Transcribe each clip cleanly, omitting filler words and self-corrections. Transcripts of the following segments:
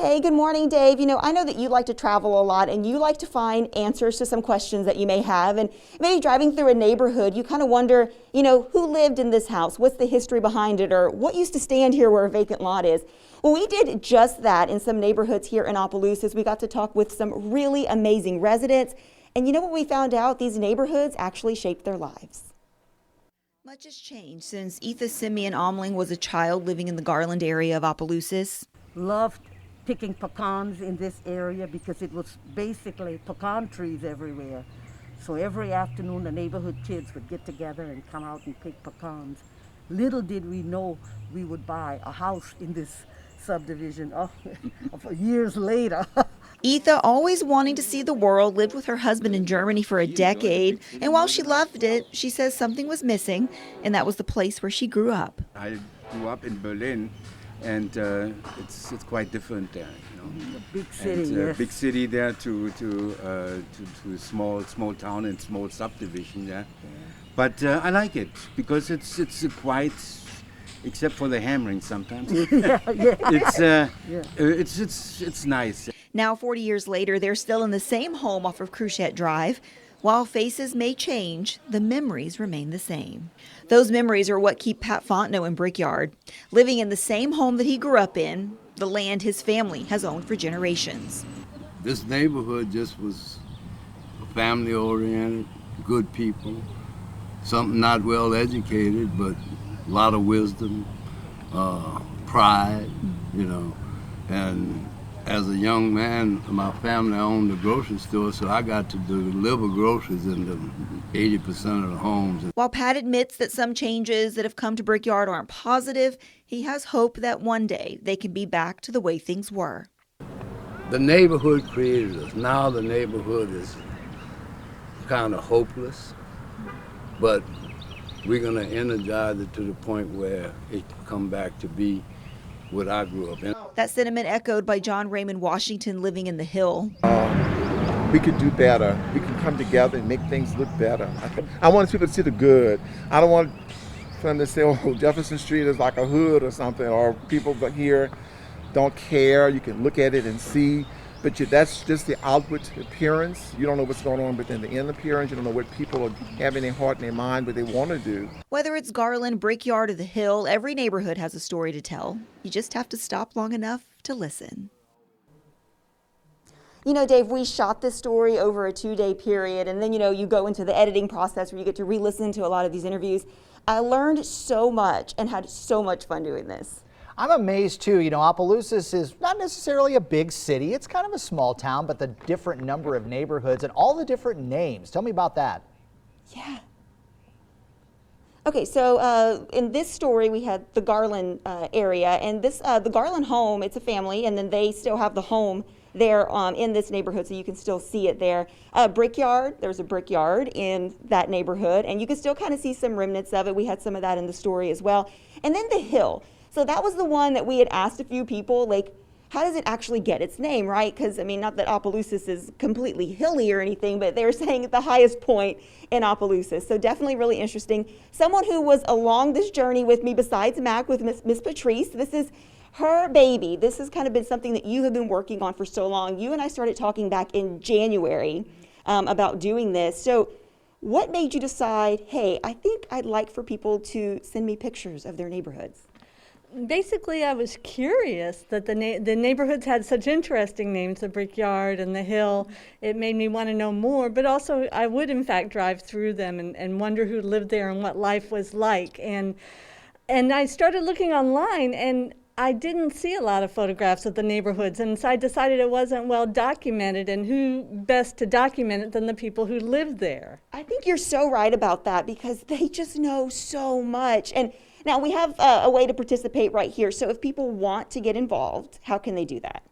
Hey, good morning, Dave. I know that you like to travel a lot and you like to find answers to some questions that you may have. And maybe driving through a neighborhood, you kind of wonder, who lived in this house? What's the history behind it? Or what used to stand here where a vacant lot is? Well, we did just that in some neighborhoods here in Opelousas. We got to talk with some really amazing residents. And you know what we found out? These neighborhoods actually shaped their lives. Much has changed since Etha Simeon Omling was a child living in the Garland area of Opelousas. Loved picking pecans in this area because it was basically pecan trees everywhere. So every afternoon the neighborhood kids would get together and come out and pick pecans. Little did we know we would buy a house in this subdivision years later. Etha, always wanting to see the world, lived with her husband in Germany for a decade. And while she loved it, she says something was missing, and that was the place where she grew up. I grew up in Berlin, and it's quite different there. A big city, and, yes. Big city there to small town and small subdivision there. Yeah. But I like it because it's quite, except for the hammering sometimes. It's nice. Now, 40 years later, they're still in the same home off of Cruchette Drive. While faces may change, the memories remain the same. Those memories are what keep Pat Fontenot in Brickyard, living in the same home that he grew up in, the land his family has owned for generations. This neighborhood just was family-oriented, good people, something not well educated, but a lot of wisdom, pride, and as a young man, my family owned a grocery store, so I got to deliver groceries into 80% of the homes. While Pat admits that some changes that have come to Brickyard aren't positive, he has hope that one day they can be back to the way things were. The neighborhood created us. Now the neighborhood is kind of hopeless, but we're going to energize it to the point where it can come back to be what I grew up in. That sentiment echoed by John Raymond Washington living in the Hill. We could do better. We can come together and make things look better. I want people to see the good. I don't want for them to say, oh, Jefferson Street is like a hood or something, or people here don't care. You can look at it and see, but that's just the outward appearance. You don't know what's going on within the inner appearance. You don't know what people have in their heart and their mind, what they want to do. Whether it's Garland, Brickyard, or the Hill, every neighborhood has a story to tell. You just have to stop long enough to listen. Dave, we shot this story over a 2-day period, and then, you go into the editing process where you get to re-listen to a lot of these interviews. I learned so much and had so much fun doing this. I'm amazed too. Opelousas is not necessarily a big city. It's kind of a small town, but the different number of neighborhoods and all the different names. Tell me about that. Yeah. Okay, so in this story, we had the Garland area, and the Garland home, it's a family, and then they still have the home there in this neighborhood, so you can still see it there. Brickyard, there's a brickyard in that neighborhood, and you can still kind of see some remnants of it. We had some of that in the story as well. And then the Hill. So that was the one that we had asked a few people, like, how does it actually get its name, right? Because, not that Opelousas is completely hilly or anything, but they're saying at the highest point in Opelousas. So definitely really interesting. Someone who was along this journey with me besides Mac, with Miss Patrice, this is her baby. This has kind of been something that you have been working on for so long. You and I started talking back in January about doing this. So what made you decide, hey, I think I'd like for people to send me pictures of their neighborhoods? Basically, I was curious that the neighborhoods had such interesting names, the Brickyard and the Hill. It made me want to know more, but also I would, in fact, drive through them and wonder who lived there and what life was like. And I started looking online, and I didn't see a lot of photographs of the neighborhoods, and so I decided it wasn't well documented, and who best to document it than the people who lived there. I think you're so right about that, because they just know so much. And now we have a way to participate right here. So if people want to get involved, how can they do that?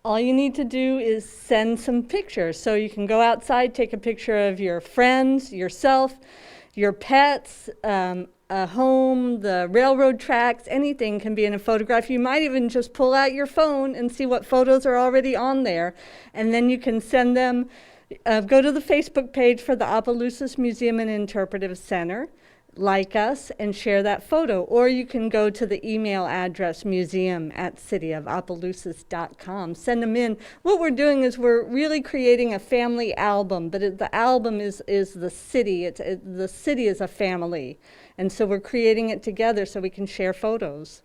All you need to do is send some pictures. So you can go outside, take a picture of your friends, yourself, your pets, a home, the railroad tracks, anything can be in a photograph. You might even just pull out your phone and see what photos are already on there. And then you can send them, go to the Facebook page for the Opelousas Museum and Interpretive Center. like us and share that photo. Or you can go to the email address museum@cityofopelousas.com. Send them in. What we're doing is we're really creating a family album, but the album is the city. The city is a family. And so we're creating it together so we can share photos.